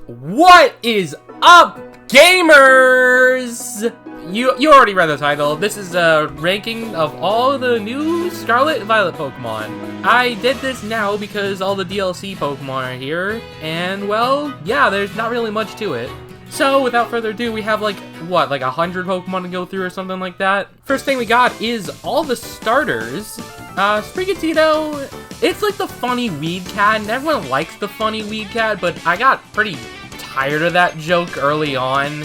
What is up, gamers? You already read the title. This is a ranking of all the new Scarlet and Violet Pokemon. I did this now because all the DLC Pokemon are here, and well, yeah, there's not really much to it. So, without further ado, we have like 100 Pokemon to go through or something like that. First thing we got is all the starters. Sprigatito, it's like the funny weed cat, and everyone likes the funny weed cat, but I got pretty tired of that joke early on.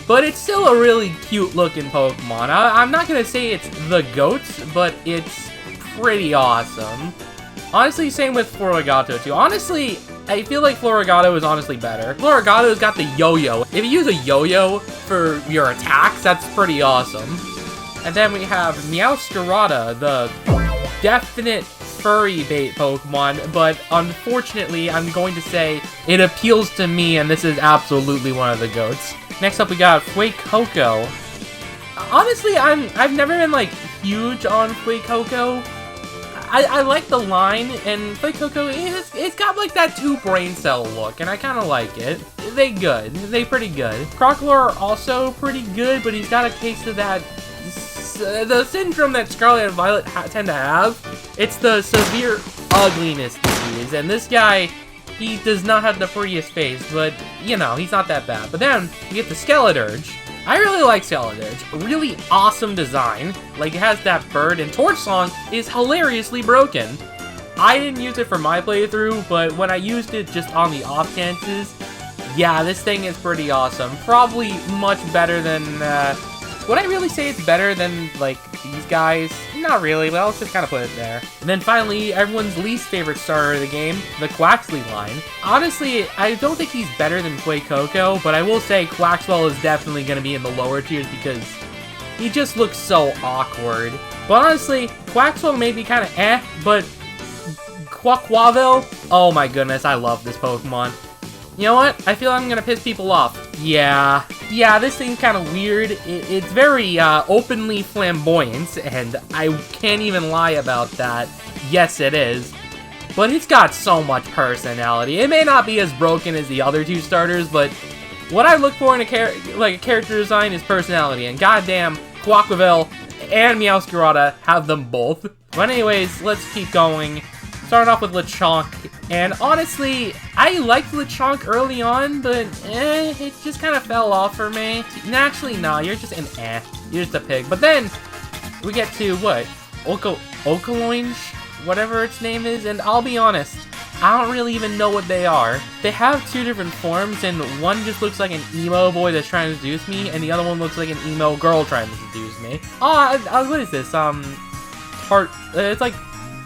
But it's still a really cute looking Pokemon. I'm not gonna say it's the GOAT, but it's pretty awesome. Honestly, same with Florigato too. Honestly, I feel like Florigato is honestly better. Florigato's got the yo-yo. If you use a yo-yo for your attacks, that's pretty awesome. And then we have Meowscarada, the definite furry bait Pokemon, but unfortunately, I'm going to say it appeals to me, and this is absolutely one of the GOATs. Next up, we got Fuecoco. Honestly, I've never been like huge on Fuecoco. I like the line, and Fuecoco, it's got like that 2 brain cell look, and I kind of like it. They good. They pretty good. Crocodile also pretty good, but he's got a case of that the syndrome that Scarlet and Violet tend to have. It's the severe ugliness disease, and this guy, he does not have the prettiest face, but, you know, he's not that bad. But then, we get the Skeledirge. I really like Skeledirge. Really awesome design. Like, it has that bird, and Torch Song is hilariously broken. I didn't use it for my playthrough, but when I used it just on the off chances, yeah, this thing is pretty awesome. Probably much better than, would I really say it's better than, like, these guys? Not really, but I'll just kind of put it there. And then finally, everyone's least favorite starter of the game, the Quaxly line. Honestly, I don't think he's better than Fuecoco, but I will say Quaxwell is definitely going to be in the lower tiers because he just looks so awkward. But honestly, Quaxwell may be kind of but Quaquavel, oh my goodness, I love this Pokemon. You know what? I feel I'm gonna piss people off. Yeah, this thing's kind of weird. It's very openly flamboyant, and I can't even lie about that. Yes, it is. But it's got so much personality. It may not be as broken as the other 2 starters, but what I look for in a character design is personality, and goddamn, Quaquavel and Meowscarada have them both. But anyways, let's keep going. Starting off with Lechonk, and honestly, I liked Lechonk early on, but it just kind of fell off for me. Actually, no, you're just an you're just a pig. But then, we get to, what? Okaloinge? Whatever its name is, and I'll be honest, I don't really even know what they are. They have 2 different forms, and one just looks like an emo boy that's trying to seduce me, and the other one looks like an emo girl trying to seduce me. What is this?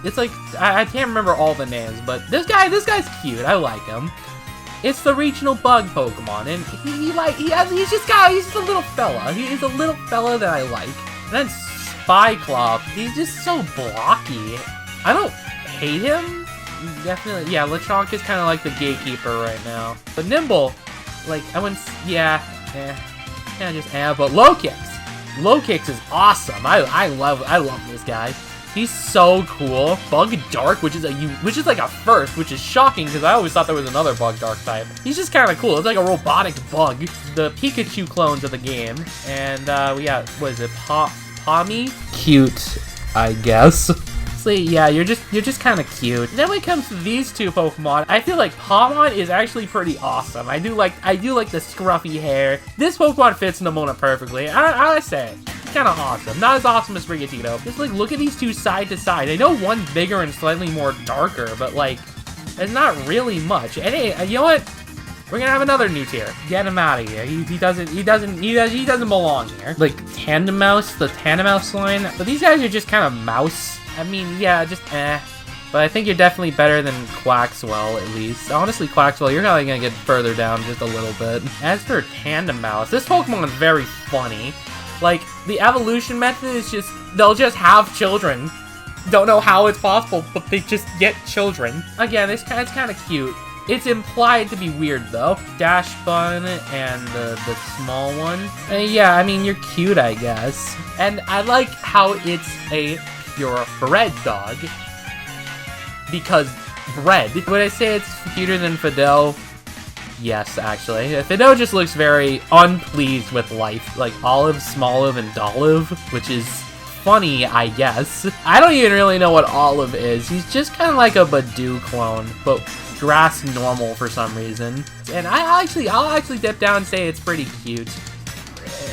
It's like, I can't remember all the names, but this guy's cute. I like him. It's the regional bug Pokemon, and he's just a little fella. He's a little fella that I like. And then Spyclop, he's just so blocky. I don't hate him. Definitely, yeah, Lechonk is kind of like the gatekeeper right now. But Nimble, like, I wouldn't, but Low-Kicks is awesome. I love this guy. He's so cool. Bug Dark, which is like a first, which is shocking because I always thought there was another Bug Dark type. He's just kind of cool. It's like a robotic bug. The Pikachu clones of the game, and we got, what is it? Pommy? Cute, I guess. So yeah, you're just kind of cute. Then when it comes to these 2 Pokemon, I feel like Paimon is actually pretty awesome. I do like the scruffy hair. This Pokemon fits Nemona perfectly. I say it. Kind of awesome. Not as awesome as Sprigatito. Just like look at these 2 side to side. I know one's bigger and slightly more darker, but like it's not really much. And hey, you know what? We're gonna have another new tier. Get him out of here. He doesn't belong here. Like Tandemaus, the Tandemaus line. But these guys are just kind of mouse. I mean, yeah, just But I think you're definitely better than Quaxwell, at least. Honestly, Quaxwell, you're probably gonna get further down just a little bit. As for Tandemaus, this Pokemon is very funny. Like, the evolution method is just, they'll just have children. Don't know how it's possible, but they just get children. Again, it's kind of cute. It's implied to be weird, though. Dash Bun and the small one. Yeah, I mean, you're cute, I guess. And I like how it's a purebred dog. Because bread. Would I say it's cuter than Fidel? Yes, actually. Fido just looks very unpleased with life. Like Olive, Smolive, and Dolive, which is funny, I guess. I don't even really know what Olive is. He's just kind of like a Badoo clone, but grass normal for some reason. And I'll actually dip down and say it's pretty cute.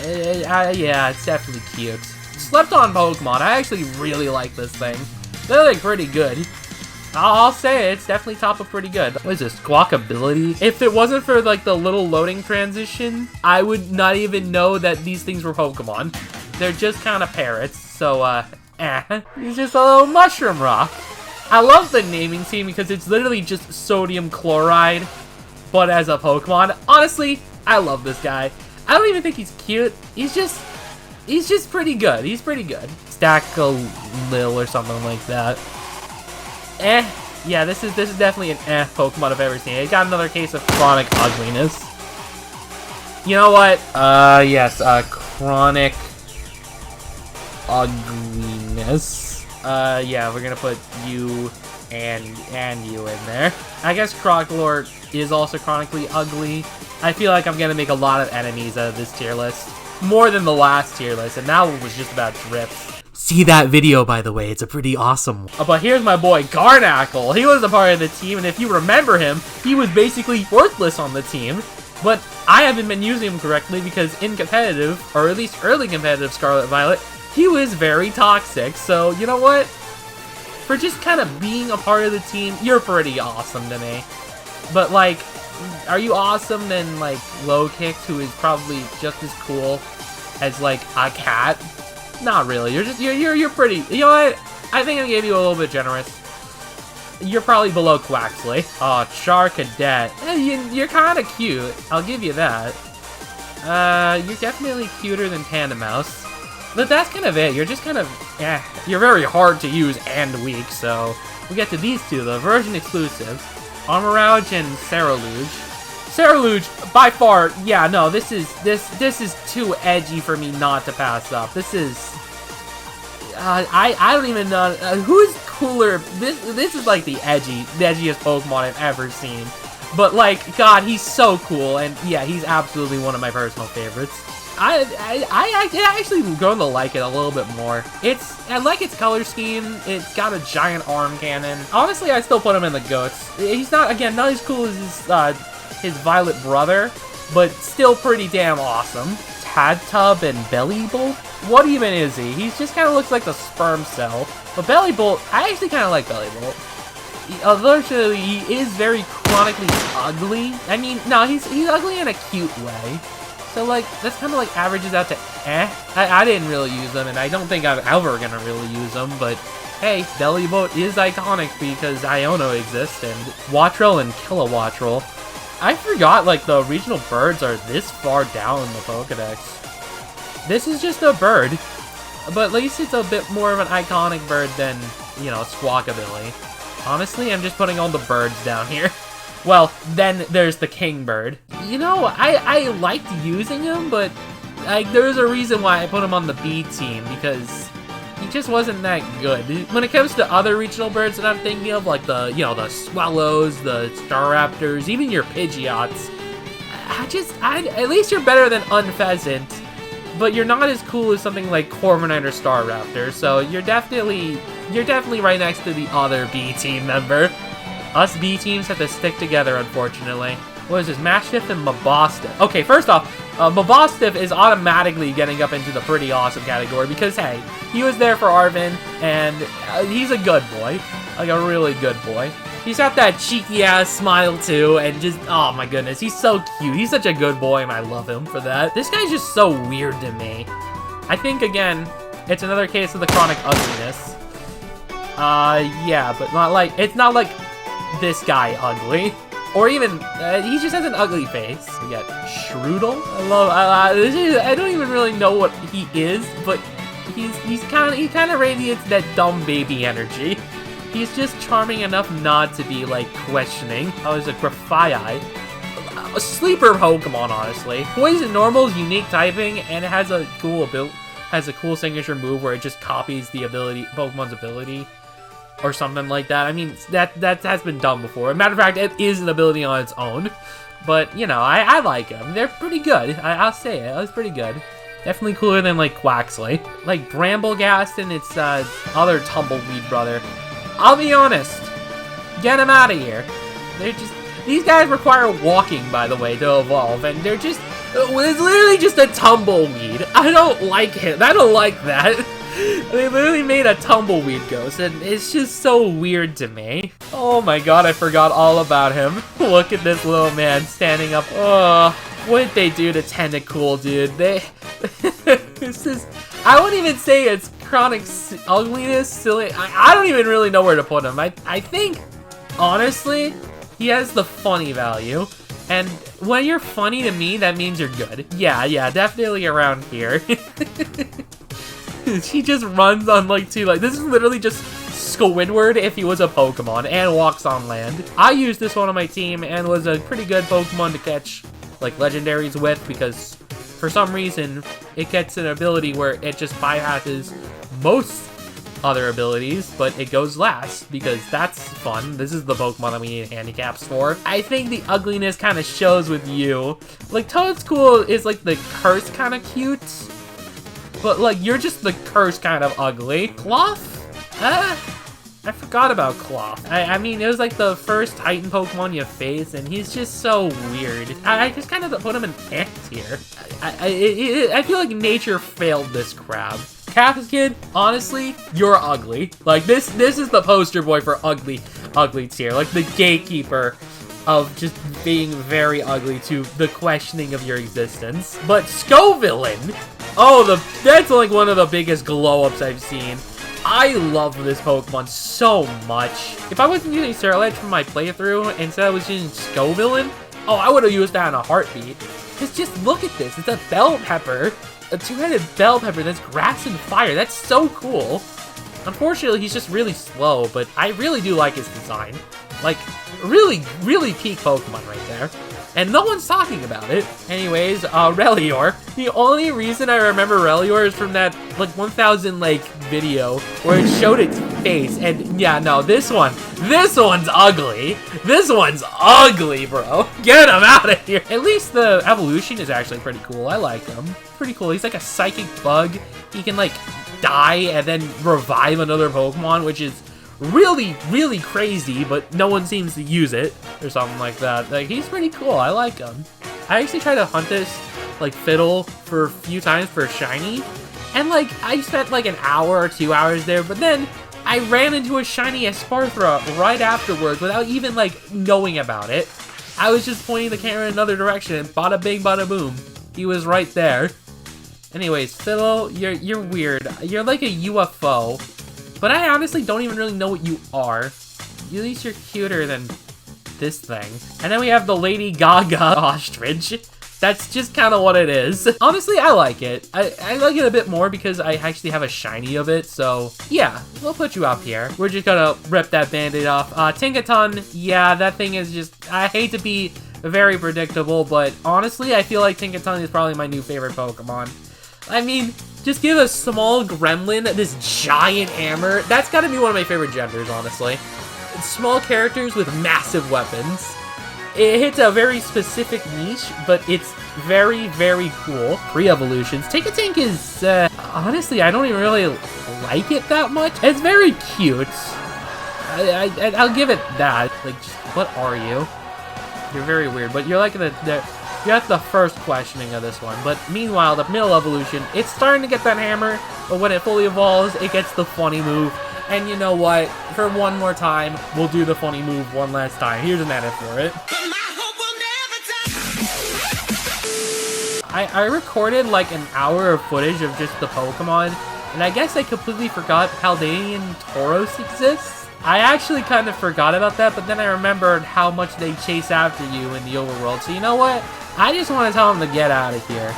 Yeah, it's definitely cute. Slept on Pokemon. I actually really like this thing. They're like pretty good. I'll say it's definitely top of pretty good. What is this? Squawkability? If it wasn't for like the little loading transition, I would not even know that these things were Pokemon. They're just kind of parrots, so He's just a little mushroom rock. I love the naming scheme because it's literally just sodium chloride, but as a Pokemon. Honestly, I love this guy. I don't even think he's cute. He's just pretty good. He's pretty good. Stack-a-Lil or something like that. Yeah, this is definitely an Pokemon I've ever seen. It got another case of chronic ugliness. You know what? Yes, chronic ugliness. Yeah, we're gonna put you and you in there. I guess Crocalor is also chronically ugly. I feel like I'm gonna make a lot of enemies out of this tier list. More than the last tier list, and now it was just about drips. See that video, by the way. It's a pretty awesome one. But here's my boy, Garnackle. He was a part of the team, and if you remember him, he was basically worthless on the team. But I haven't been using him correctly because in competitive, or at least early competitive Scarlet Violet, he was very toxic. So, you know what? For just kind of being a part of the team, you're pretty awesome to me. But, like, are you awesome than, like, Low Kicked, who is probably just as cool as, like, a cat? Not really. You're pretty. You know what? I think I gave you a little bit generous. You're probably below Quaxley. Oh, Charcadet. You're kind of cute. I'll give you that. You're definitely cuter than Tandemouse. But that's kind of it. You're just kind of, You're very hard to use and weak, so we get to these two, the version exclusives. Armorouge and Ceruledge. Ceruledge, by far, yeah, no, this is too edgy for me not to pass up. This is, I don't even know, who's cooler? This is like the edgiest Pokemon I've ever seen. But like, God, he's so cool, and yeah, he's absolutely one of my personal favorites. I actually grown to like it a little bit more. I like its color scheme. It's got a giant arm cannon. Honestly, I still put him in the GOATs. He's not as cool as his Violet brother, but still pretty damn awesome. Tadtub and Bellybolt? What even is he? He just kind of looks like the sperm cell. But Bellybolt, I actually kind of like Bellybolt. Unfortunately, he is very chronically ugly. I mean, no, he's ugly in a cute way. So, like, that's kind of, like, averages out to I didn't really use them, and I don't think I'm ever gonna really use them, but hey, Bellybolt is iconic because Iono exists, and Wattrel and Kilowattrel. I forgot, like, the regional birds are this far down in the Pokedex. This is just a bird, but at least it's a bit more of an iconic bird than, you know, Squawkabilly. Honestly, I'm just putting all the birds down here. Well, then there's the king bird. You know, I liked using him, but like there's a reason why I put him on the B team, because he just wasn't that good. When it comes to other regional birds that I'm thinking of, like the, you know, the Swallows, the Staraptors, even your Pidgeots, at least you're better than Unpheasant, but you're not as cool as something like Corviknight or Staraptor, so you're definitely right next to the other B team member. Us B teams have to stick together, unfortunately. What is this? Mastiff and Mabostiff. Okay, first off, Mabostiff is automatically getting up into the pretty awesome category because, hey, he was there for Arvin, and he's a good boy. Like, a really good boy. He's got that cheeky-ass smile, too, and just, oh my goodness, he's so cute. He's such a good boy, and I love him for that. This guy's just so weird to me. I think, again, it's another case of the chronic ugliness. Yeah, but it's not like this guy ugly. Or even, he just has an ugly face. We got Shroodle. I don't even really know what he is, but he kind of radiates that dumb baby energy. He's just charming enough not to be, like, questioning. Oh, there's a Grafaiai. A sleeper Pokemon, honestly. Poison Normal's unique typing, and it has a cool signature move where it just copies the Pokemon's ability. Or something like that. I mean, that has been done before. As a matter of fact, it is an ability on its own. But, you know, I like them. They're pretty good. I'll say it. It was pretty good. Definitely cooler than, like, Quaxley. Like, Bramblegast and its other tumbleweed brother. I'll be honest. Get them out of here. They're just... These guys require walking, by the way, to evolve. And they're just... It's literally just a tumbleweed. I don't like it. I don't like that. They literally made a tumbleweed ghost, and it's just so weird to me. Oh my god, I forgot all about him. Look at this little man standing up. Oh, what did they do to Tentacool, dude? They... This is... I wouldn't even say it's chronic ugliness, silly... I don't even really know where to put him. I think, honestly, he has the funny value. And when you're funny to me, that means you're good. Yeah, definitely around here. He just runs on like two legs. This is literally just Squidward if he was a Pokemon and walks on land. I used this one on my team and was a pretty good Pokemon to catch like legendaries with because for some reason it gets an ability where it just bypasses most other abilities, but it goes last because that's fun. This is the Pokemon that we need handicaps for. I think the ugliness kind of shows with you. Like Toadstool is like the curse kind of cute. But, like, you're just the curse kind of ugly. Cloth? I forgot about Cloth. I mean, it was, like, the first Titan Pokemon you face, and he's just so weird. I just kind of put him in S tier. I feel like nature failed this crab. Cactus Kid, honestly, you're ugly. Like, this is the poster boy for ugly tier. Like, the gatekeeper of just being very ugly to the questioning of your existence. But Scovillain... Oh, that's like one of the biggest glow-ups I've seen. I love this Pokemon so much. If I wasn't using Scarlet from my playthrough, instead I was using Scovillain, oh, I would have used that in a heartbeat. Just look at this. It's a bell pepper. A two-headed bell pepper that's grass and fire. That's so cool. Unfortunately, he's just really slow, but I really do like his design. Like, really, really peak Pokemon right there. And no one's talking about it. Anyways, Relior. The only reason I remember Relior is from that, like, 1000, like, video where it showed its face. And, yeah, no, this one's ugly. This one's ugly, bro. Get him out of here. At least the evolution is actually pretty cool. I like him. Pretty cool. He's like a psychic bug. He can, like, die and then revive another Pokemon, which is really, really crazy, but no one seems to use it or something like that. Like, he's pretty cool. I like him. I actually tried to hunt this, like, Fiddle for a few times for a shiny, and, like, I spent, like, an hour or 2 hours there, but then I ran into a shiny Esparthra right afterwards without even, like, knowing about it. I was just pointing the camera in another direction, and bada bing, bada boom. He was right there. Anyways, Fiddle, you're weird. You're like a UFO. But I honestly don't even really know what you are. At least you're cuter than this thing. And then we have the Lady Gaga ostrich. That's just kind of what it is. Honestly, I like it. I like it a bit more because I actually have a shiny of it. So, yeah, we'll put you up here. We're just gonna rip that band-aid off. Tinkaton, yeah, that thing is just... I hate to be very predictable, but honestly, I feel like Tinkaton is probably my new favorite Pokemon. I mean... Just give a small gremlin this giant hammer. That's gotta be one of my favorite genders, honestly. Small characters with massive weapons. It hits a very specific niche, but it's very, very cool. Pre-evolutions. Tinkaton is, honestly, I don't even really like it that much. It's very cute. I'll give it that. Like, what are you? You're very weird, but you're like that's the first questioning of this one. But meanwhile, the middle evolution, it's starting to get that hammer, but when it fully evolves, it gets the funny move. And you know what? For one more time, we'll do the funny move one last time. Here's an edit for it. I recorded like an hour of footage of just the Pokemon, and I guess I completely forgot Paldean Tauros exists. I actually kind of forgot about that, but then I remembered how much they chase after you in the overworld. So you know what? I just want to tell them to get out of here.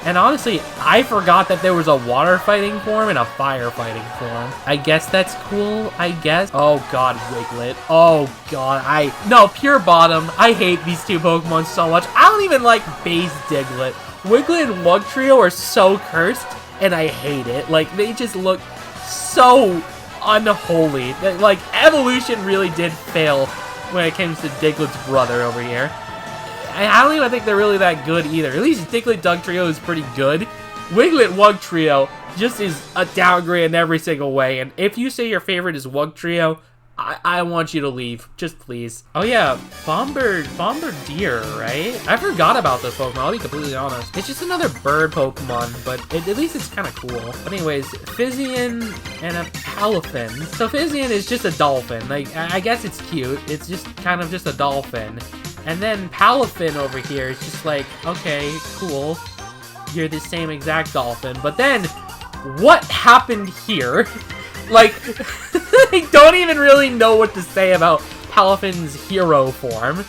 And honestly, I forgot that there was a water fighting form and a fire fighting form. I guess that's cool, I guess. Oh god, Wiglet. Oh god, no, Pure Bottom. I hate these two Pokemon so much. I don't even like base Diglett. Wiglet and Wugtrio are so cursed, and I hate it. Like, they just look so unholy. Like, evolution really did fail when it comes to Diglett's brother over here. I don't even think they're really that good either. At least Diglett Dugtrio is pretty good. Wiglet Wugtrio just is a downgrade in every single way. And if you say your favorite is Wugtrio, I want you to leave. Just please. Oh yeah, Bombardier, right? I forgot about this Pokemon, I'll be completely honest. It's just another bird Pokemon, but at least it's kind of cool. But anyways, Fizzian and a Palafin. So Fizzian is just a dolphin. Like, I guess it's cute. It's just kind of just a dolphin. And then Palafin over here is just like, okay, cool. You're the same exact dolphin. But then, what happened here? Like, I don't even really know what to say about Palafin's hero form.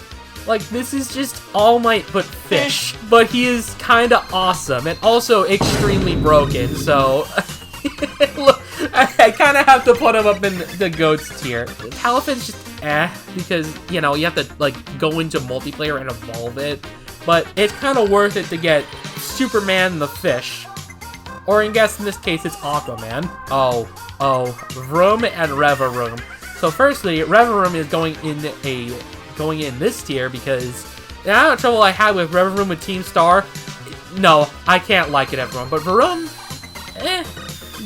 Like, this is just All Might but fish. But he is kinda awesome and also extremely broken, so... I kinda have to put him up in the GOATS tier. Palafin's just because, you know, you have to, like, go into multiplayer and evolve it. But it's kinda worth it to get Superman the fish. Or in this case, it's Aquaman. Oh, Vroom and Revaroom. So firstly, Revaroom is going in this tier because the amount of trouble I had with Revaroom with Team Star, no, I can't like it, everyone. But Vroom,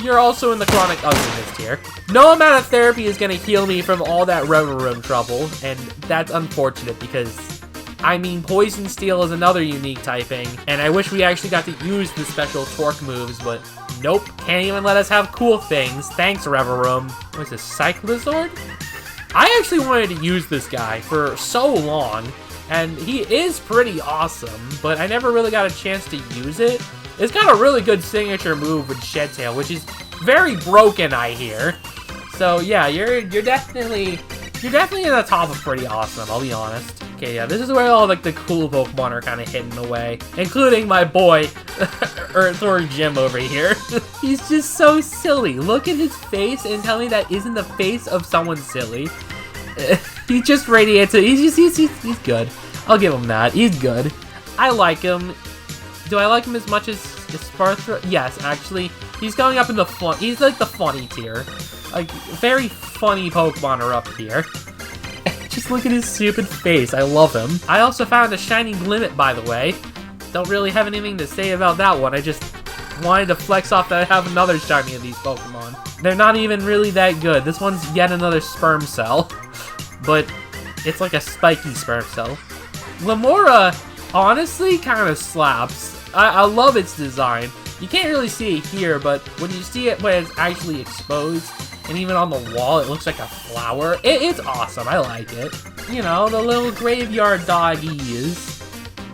you're also in the chronic ugliness tier. No amount of therapy is gonna heal me from all that Revaroom trouble, and that's unfortunate because, I mean, Poison Steel is another unique typing, and I wish we actually got to use the special Torque moves, but nope, can't even let us have cool things. Thanks, Revaroom. What is this, Cyclizord? I actually wanted to use this guy for so long, and he is pretty awesome, but I never really got a chance to use it. It's got a really good signature move with Shed Tail, which is very broken, I hear. So yeah, you're definitely in the top of pretty awesome, I'll be honest. Okay, yeah, this is where all like the cool Pokemon are kind of hidden away, including my boy, Earthworm Jim over here. He's just so silly. Look at his face and tell me that isn't the face of someone silly. He just radiates it. He's good. I'll give him that. He's good. I like him. Do I like him as much as Sparthra? Yes, actually. He's going up in the fun. He's like the funny tier. Like, very funny Pokemon are up here. Just look at his stupid face. I love him. I also found a shiny Limit, by the way. Don't really have anything to say about that one. I just wanted to flex off that I have another shiny of these Pokemon. They're not even really that good. This one's yet another Sperm Cell. But it's like a spiky Sperm Cell. Lamora, honestly, kind of slaps. I love its design. You can't really see it here, but when you see it when it's actually exposed, and even on the wall, it looks like a flower. It's awesome. I like it. You know, the little graveyard doggies.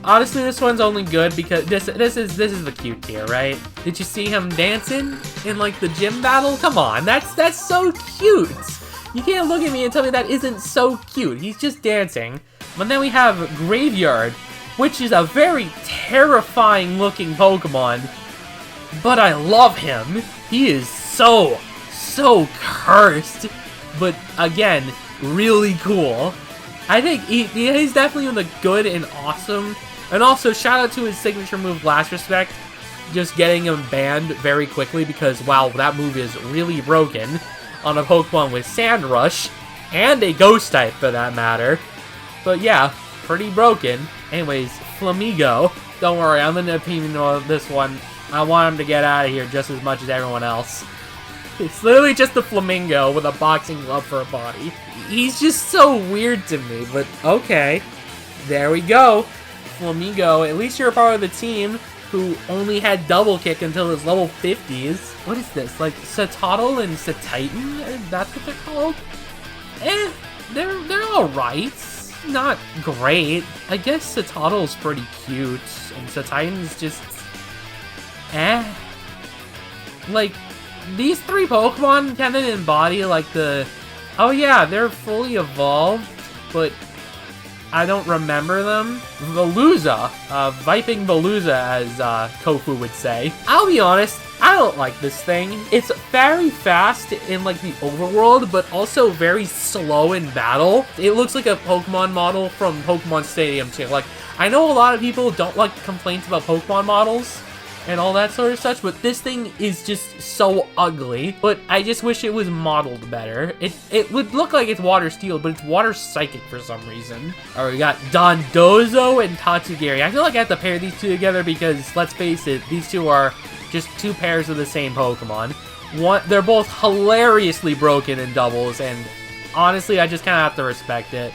Honestly, this one's only good because this is the cute tier, right? Did you see him dancing in like the gym battle? Come on, that's so cute. You can't look at me and tell me that isn't so cute. He's just dancing. But then we have Graveyard, which is a very terrifying looking Pokemon. But I love him. He is so cursed, but again, really cool. I think he's definitely in the good and awesome. And also, shout out to his signature move, Last Respect, just getting him banned very quickly because, wow, that move is really broken on a Pokemon with Sand Rush, and a Ghost type for that matter. But yeah, pretty broken. Anyways, Flamigo, don't worry, I'm in the opinion of this one. I want him to get out of here just as much as everyone else. It's literally just a flamingo with a boxing glove for a body. He's just so weird to me, but okay. There we go. Flamigo, at least you're a part of the team who only had double kick until his level 50s. What is this? Like Satotl and Satitan? That's what they're called? They're alright. Not great. I guess Satotl's pretty cute, and Satitan's just like, these three Pokemon kind of embody, like, oh yeah, they're fully evolved, but I don't remember them. Veluza. Viping Veluza, as Kofu would say. I'll be honest, I don't like this thing. It's very fast in, like, the overworld, but also very slow in battle. It looks like a Pokemon model from Pokemon Stadium, too. Like, I know a lot of people don't like complaints about Pokemon models, and all that sort of such, but this thing is just so ugly. But I just wish it was modeled better. It would look like it's water steel, but it's water psychic for some reason. Alright, we got Dondozo and Tatsugiri. I feel like I have to pair these two together because, let's face it, these two are just two pairs of the same Pokemon. They're both hilariously broken in doubles, and honestly, I just kind of have to respect it.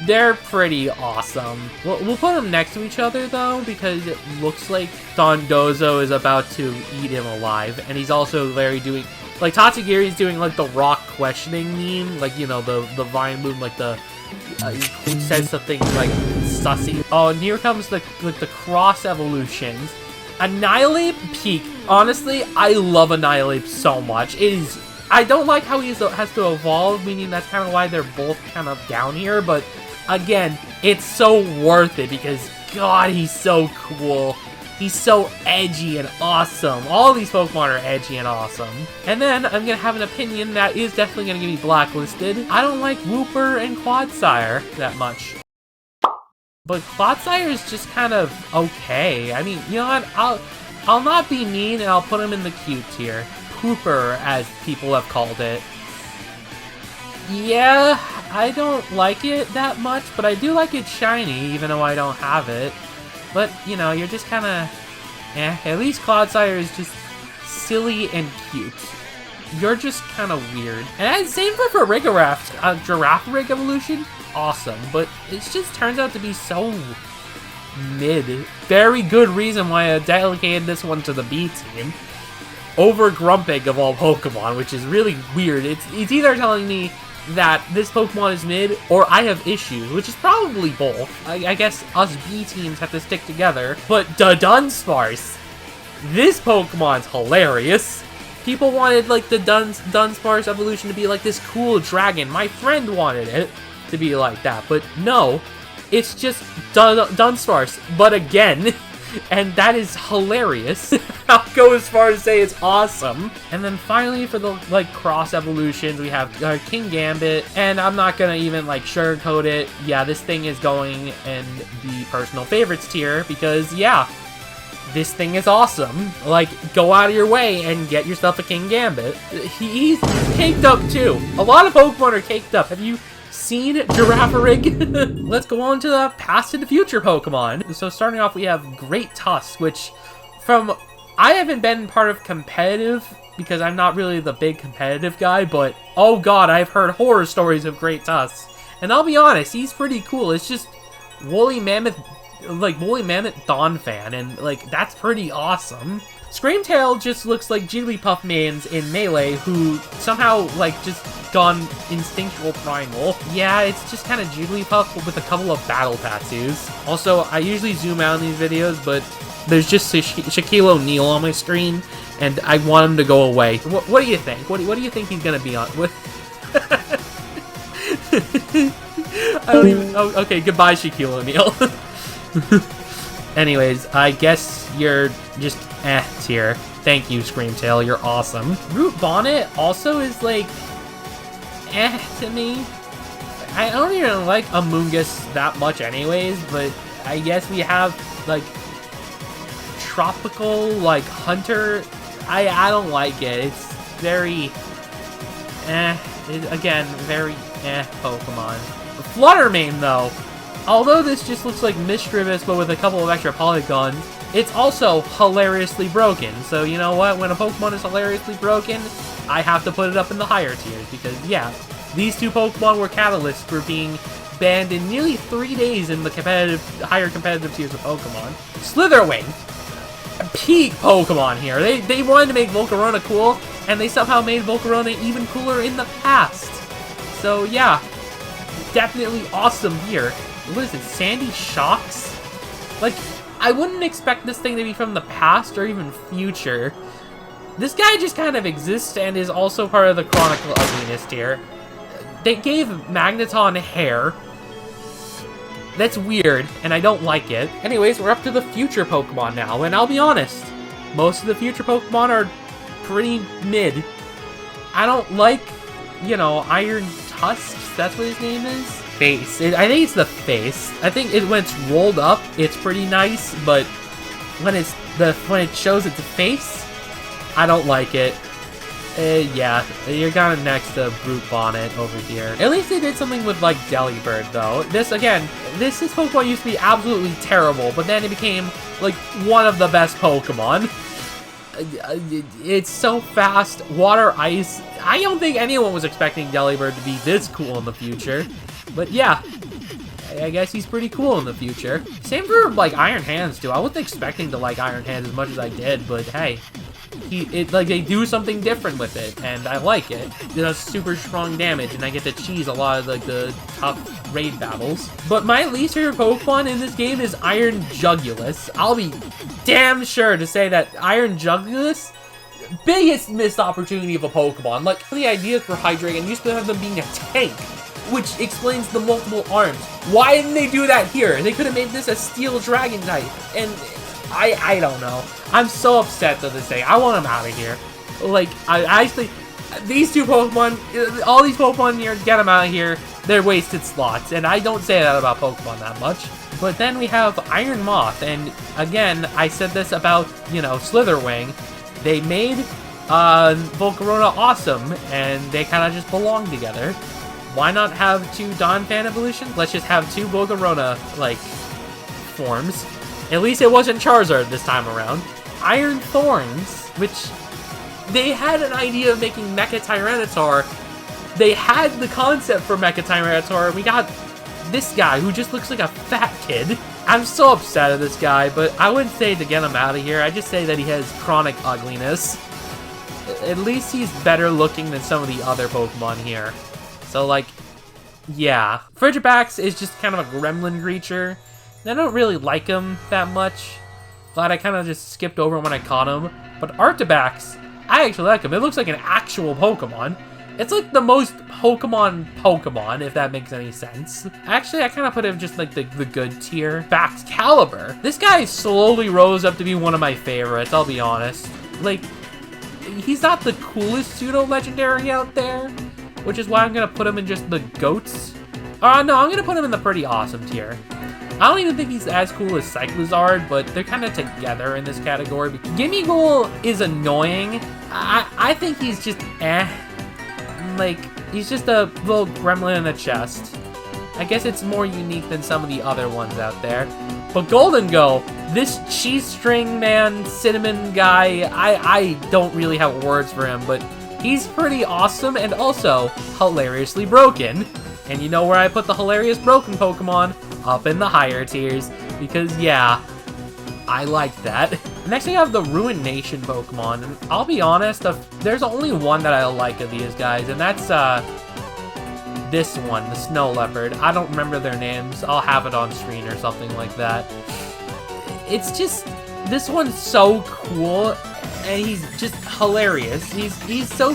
They're pretty awesome. We'll put them next to each other, though, because it looks like Dondozo is about to eat him alive. And he's also doing... Like, Tatsugiri's doing, like, the rock questioning meme. Like, you know, the Vine Moon, like, the... who says something, like, sussy. Oh, and here comes, the cross evolutions. Annihilate Peak. Honestly, I love Annihilate so much. It is... I don't like how he has to evolve, meaning that's kind of why they're both kind of down here, but... Again, it's so worth it because, God, he's so cool. He's so edgy and awesome. All these Pokemon are edgy and awesome. And then, I'm going to have an opinion that is definitely going to get me blacklisted. I don't like Wooper and Quagsire that much. But Quagsire is just kind of okay. I mean, you know what? I'll not be mean and I'll put him in the cute tier. Pooper, as people have called it. Yeah, I don't like it that much, but I do like it shiny, even though I don't have it. But, you know, you're just kind of... At least Quagsire is just silly and cute. You're just kind of weird. And same for Farigiraf. Giraffe Rig evolution, awesome. But it just turns out to be so mid. Very good reason why I delegated this one to the B team. Over Grumpig of all Pokemon, which is really weird. It's either telling me that this Pokemon is mid, or I have issues, which is probably both. I guess us B teams have to stick together. But Dunsparce, this Pokemon's hilarious. People wanted, like, the Dunsparce evolution to be like this cool dragon. My friend wanted it to be like that, but no. It's just Dunsparce, but again... And that is hilarious. I'll go as far as to say it's awesome. And then finally, for the, like, cross evolutions, we have King Gambit. And I'm not gonna even, like, sugarcoat it. Yeah, this thing is going in the personal favorites tier because, yeah, this thing is awesome. Like, go out of your way and get yourself a King Gambit. He's caked up, too. A lot of Pokemon are caked up. Have you seen Girafarig? Let's go on to the past and the future Pokemon. So starting off, we have Great Tusk, which I haven't been part of competitive because I'm not really the big competitive guy, but oh god, I've heard horror stories of Great Tusk. And I'll be honest, he's pretty cool. It's just Woolly Mammoth Donphan, and like, that's pretty awesome. Screamtail just looks like Jigglypuff mains in Melee who somehow, like, just gone instinctual primal. Yeah, it's just kind of Jigglypuff with a couple of battle tattoos. Also, I usually zoom out in these videos, but there's just Shaquille O'Neal on my screen, and I want him to go away. What do you think? What do you think he's gonna be on? What? I don't even... Oh, okay, goodbye, Shaquille O'Neal. Anyways, I guess you're just tier. Thank you, Screamtail. You're awesome. Root Bonnet also is like to me. I don't even like Amoonguss that much anyways, but I guess we have like Tropical, like Hunter. I don't like it. It's very again, very Pokemon. Fluttermane though. Although this just looks like Mischievous, but with a couple of extra polygons, it's also hilariously broken. So you know what? When a Pokemon is hilariously broken, I have to put it up in the higher tiers. Because, yeah, these two Pokemon were catalysts for being banned in nearly 3 days in the higher competitive tiers of Pokemon. Slitherwing! Peak Pokemon here. They wanted to make Volcarona cool, and they somehow made Volcarona even cooler in the past. So, yeah, definitely awesome here. What is it, Sandy Shocks? Like, I wouldn't expect this thing to be from the past or even future. This guy just kind of exists and is also part of the Chronicle Ugliness tier. They gave Magneton hair. That's weird, and I don't like it. Anyways, we're up to the future Pokemon now, and I'll be honest, most of the future Pokemon are pretty mid. I don't like, you know, Iron Tusks, that's what his name is? Face. I think it's the face. I think when it's rolled up, it's pretty nice, but when it shows its face, I don't like it. Yeah, you're kind of next to Brute Bonnet over here. At least they did something with, like, Delibird, though. This Pokemon used to be absolutely terrible, but then it became, like, one of the best Pokemon. It's so fast. Water, Ice. I don't think anyone was expecting Delibird to be this cool in the future. But, yeah. I guess he's pretty cool in the future. Same for, like, Iron Hands, too. I wasn't expecting to like Iron Hands as much as I did, but, hey. They do something different with it, and I like it. It does super strong damage, and I get to cheese a lot of, like, the top raid battles. But my least favorite Pokemon in this game is Iron Jugulus. I'll be damn sure to say that Iron Jugulus, biggest missed opportunity of a Pokemon. Like, the idea for Hydreigon used to have them being a tank, which explains the multiple arms. Why didn't they do that here? They could have made this a Steel Dragon type, and I don't know. I'm so upset to this day. I want them out of here. Like, I actually, these two Pokemon, all these Pokemon here, get them out of here. They're wasted slots, and I don't say that about Pokemon that much. But then we have Iron Moth, and again, I said this about, you know, Slitherwing. They made Volcarona awesome, and they kind of just belong together. Why not have two Donphan evolutions? Let's just have two Volcarona, like, forms. At least it wasn't Charizard this time around. Iron Thorns, which they had an idea of making Mecha Tyranitar. They had the concept for Mecha Tyranitar, and we got this guy who just looks like a fat kid. I'm so upset at this guy, but I wouldn't say to get him out of here. I just say that he has chronic ugliness. At least he's better looking than some of the other Pokemon here. So, like, yeah. Frigibax is just kind of a gremlin creature. I don't really like him that much. Glad I kind of just skipped over him when I caught him. But Artibax, I actually like him. It looks like an actual Pokemon. It's like the most Pokemon, if that makes any sense. Actually, I kind of put him just like the good tier. Baxcalibur. This guy slowly rose up to be one of my favorites, I'll be honest. Like, he's not the coolest pseudo-legendary out there, which is why I'm going to put him in just the goats. No, I'm going to put him in the pretty awesome tier. I don't even think he's as cool as Cyclizard, but they're kind of together in this category. Gimmighoul is annoying. I think he's just like, he's just a little gremlin in a chest. I guess it's more unique than some of the other ones out there. But Golden Go, this cheese string man, cinnamon guy, I don't really have words for him, but he's pretty awesome and also hilariously broken. And you know where I put the hilarious broken Pokemon? Up in the higher tiers, because yeah, I like that. Next we have the Ruination Pokemon, and I'll be honest, there's only one that I like of these guys, and that's this one, the Snow Leopard. I don't remember their names. I'll have it on screen or something like that. It's just, this one's so cool, and he's just hilarious. He's so,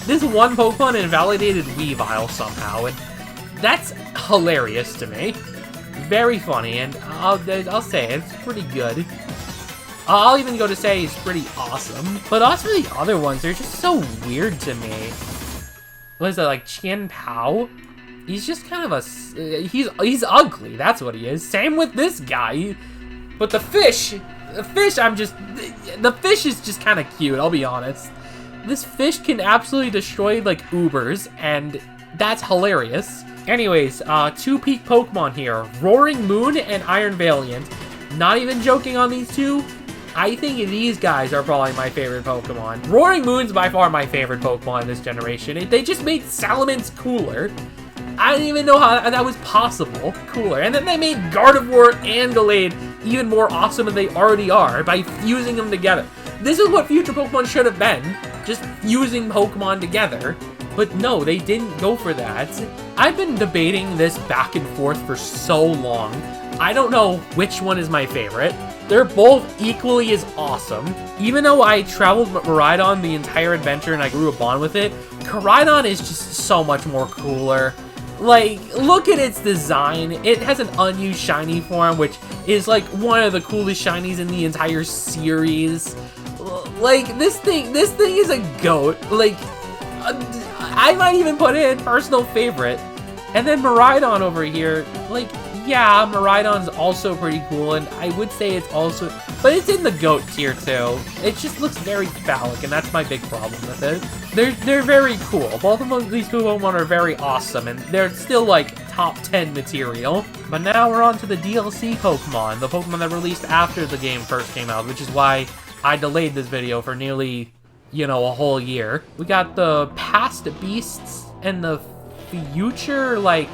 this one Pokemon invalidated Weavile somehow, and that's hilarious to me. Very funny, and I'll say it's pretty good. I'll even go to say he's pretty awesome. But also the other ones, they're just so weird to me. What is that, like Chien Pao? He's just kind of a... He's ugly, that's what he is. Same with this guy. But the fish, the fish is just kind of cute, I'll be honest. This fish can absolutely destroy, like, Ubers, and that's hilarious. Anyways, two peak Pokemon here. Roaring Moon and Iron Valiant. Not even joking on these two. I think these guys are probably my favorite Pokemon. Roaring Moon's by far my favorite Pokemon in this generation. They just made Salamence cooler. I didn't even know how that was possible. Cooler. And then they made Gardevoir and Gallade even more awesome than they already are by fusing them together. This is what future Pokemon should have been. Just fusing Pokemon together. But no, they didn't go for that. I've been debating this back and forth for so long. I don't know which one is my favorite. They're both equally as awesome. Even though I traveled Miraidon the entire adventure and I grew a bond with it, Koraidon is just so much more cooler. Like, look at its design. It has an unused shiny form, which is like one of the coolest shinies in the entire series. Like, this thing is a goat. Like, I might even put it in personal favorite. And then Miraidon over here, like, yeah, Miraidon's also pretty cool, and I would say it's also, but it's in the GOAT tier too. It just looks very phallic, and that's my big problem with it. They're very cool. Both of these Pokemon are very awesome, and they're still like top 10 material. But now we're on to the DLC Pokemon, the Pokemon that released after the game first came out, which is why I delayed this video for nearly, you know, a whole year. We got the past beasts and the future, like,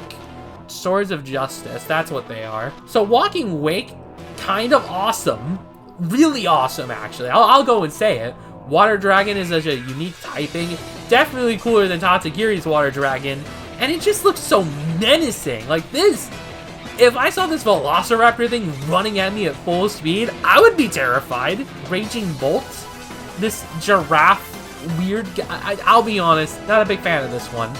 Swords of Justice. That's what they are. So Walking Wake, kind of awesome. Really awesome, actually. I'll go and say it. Water Dragon is such a unique typing. Definitely cooler than Tatsugiri's Water Dragon. And it just looks so menacing. Like this, if I saw this Velociraptor thing running at me at full speed, I would be terrified. Raging Bolt. This giraffe weird guy. I'll be honest, not a big fan of this one.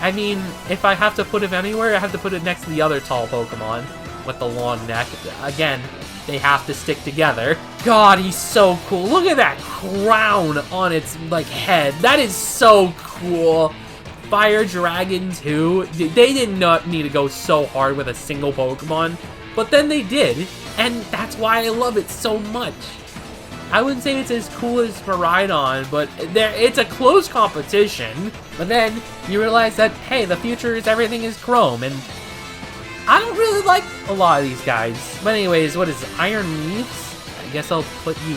I mean, if I have to put it anywhere, I have to put it next to the other tall Pokemon with the long neck. Again, they have to stick together. God, he's so cool. Look at that crown on its, like, head. That is so cool. Fire Dragon, too. They did not need to go so hard with a single Pokemon, but then they did, and that's why I love it so much. I wouldn't say it's as cool as Miraidon, but it's a close competition. But then you realize that, hey, the future is everything is Chrome, and I don't really like a lot of these guys. But anyways, what is it? Iron Leaves? I guess I'll put you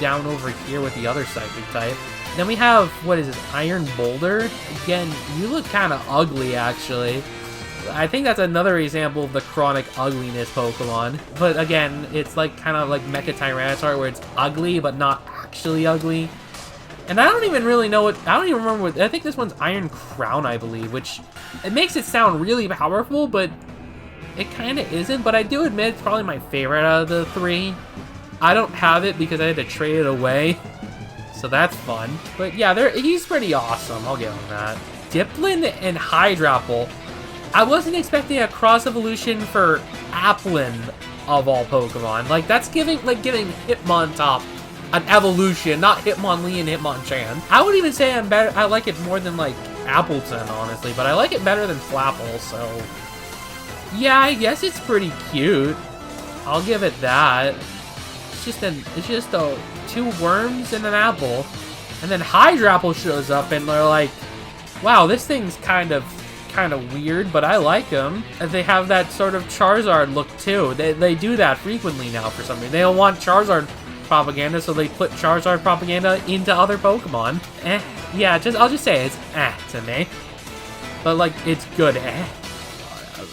down over here with the other psychic type. Then we have, what is this? Iron Boulder? Again, you look kind of ugly, actually. I think that's another example of the chronic ugliness Pokemon. But again, it's like kind of like Mecha Tyranitar where it's ugly but not actually ugly. And I don't even really know what, I don't even remember what, I think this one's Iron Crown, I believe, which it makes it sound really powerful, but it kind of isn't. But I do admit it's probably my favorite out of the three. I don't have it because I had to trade it away. So that's fun. But yeah, he's pretty awesome, I'll give him that. Dipplin and Hydrapple. I wasn't expecting a cross evolution for Applin of all Pokemon. Like, that's giving Hitmontop an evolution, not Hitmonlee and Hitmonchan. I would even say I like it more than, like, Appleton, honestly, but I like it better than Flapple, so yeah, I guess it's pretty cute. I'll give it that. It's just two worms and an apple. And then Hydrapple shows up and they're like, wow, this thing's kind of weird, but I like them. And they have that sort of Charizard look too. They do that frequently now for some reason. They don't want Charizard propaganda, so they put Charizard propaganda into other Pokemon. Yeah, I'll just say it's to me. But like, it's good.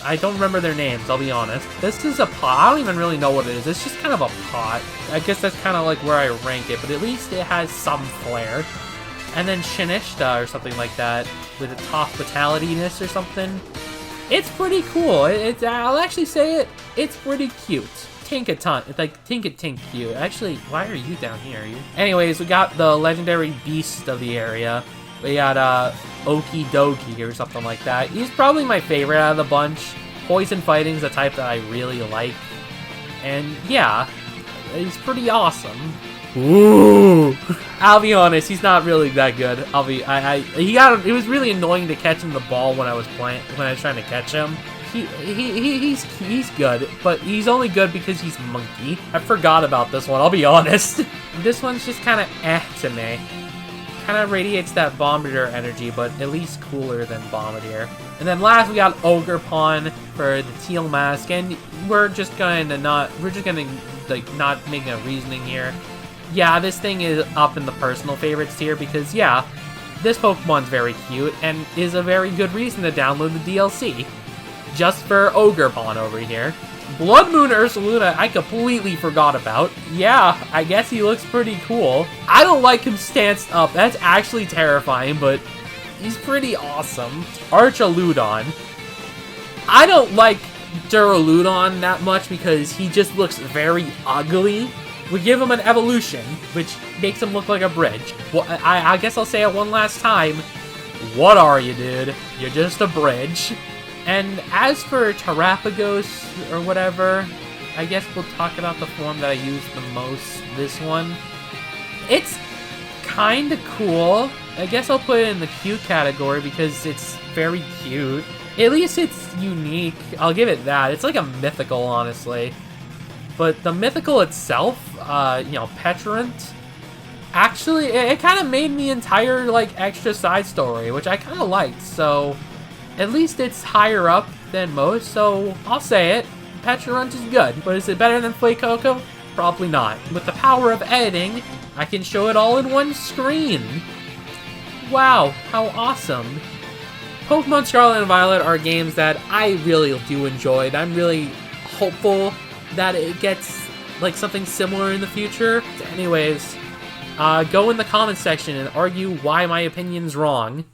I don't remember their names, I'll be honest. This is a pot. I don't even really know what it is. It's just kind of a pot. I guess that's kind of like where I rank it, but at least it has some flair. And then Shinishta or something like that with its hospitalityness or something. It's pretty cool. I'll actually say it's pretty cute. Tinkaton. It's like Tinkatink cute. Actually, why are you down here? Anyways, we got the legendary beast of the area. We got Okie Dokie or something like that. He's probably my favorite out of the bunch. Poison Fighting's a type that I really like. And yeah, he's pretty awesome. Ooh. I'll be honest, he's not really that good. It was really annoying to catch him the ball when I was trying to catch him. He's good, but he's only good because he's monkey. I forgot about this one, I'll be honest. This one's just kind of to me. Kind of radiates that Bombardier energy, but at least cooler than Bombardier. And then last we got Ogerpon for the teal mask, and we're just not making a reasoning here. Yeah, this thing is up in the personal favorites tier because, yeah, this Pokemon's very cute and is a very good reason to download the DLC. Just for Ogerpon over here. Blood Moon Ursaluna, I completely forgot about. Yeah, I guess he looks pretty cool. I don't like him stanced up. That's actually terrifying, but he's pretty awesome. Archaludon. I don't like Duraludon that much because he just looks very ugly. We give him an evolution, which makes him look like a bridge. Well, I guess I'll say it one last time. What are you, dude? You're just a bridge. And as for Terapagos, or whatever, I guess we'll talk about the form that I use the most, this one. It's kinda cool. I guess I'll put it in the cute category because it's very cute. At least it's unique. I'll give it that. It's like a mythical, honestly. But the mythical itself, you know, Petulant, actually, it kind of made the entire, like, extra side story, which I kind of liked. So, at least it's higher up than most, so I'll say it. Petulant is good, but is it better than Fuecoco? Probably not. With the power of editing, I can show it all in one screen. Wow, how awesome. Pokemon Scarlet and Violet are games that I really do enjoy. I'm really hopeful that it gets like something similar in the future. Anyways, go in the comments section and argue why my opinion's wrong.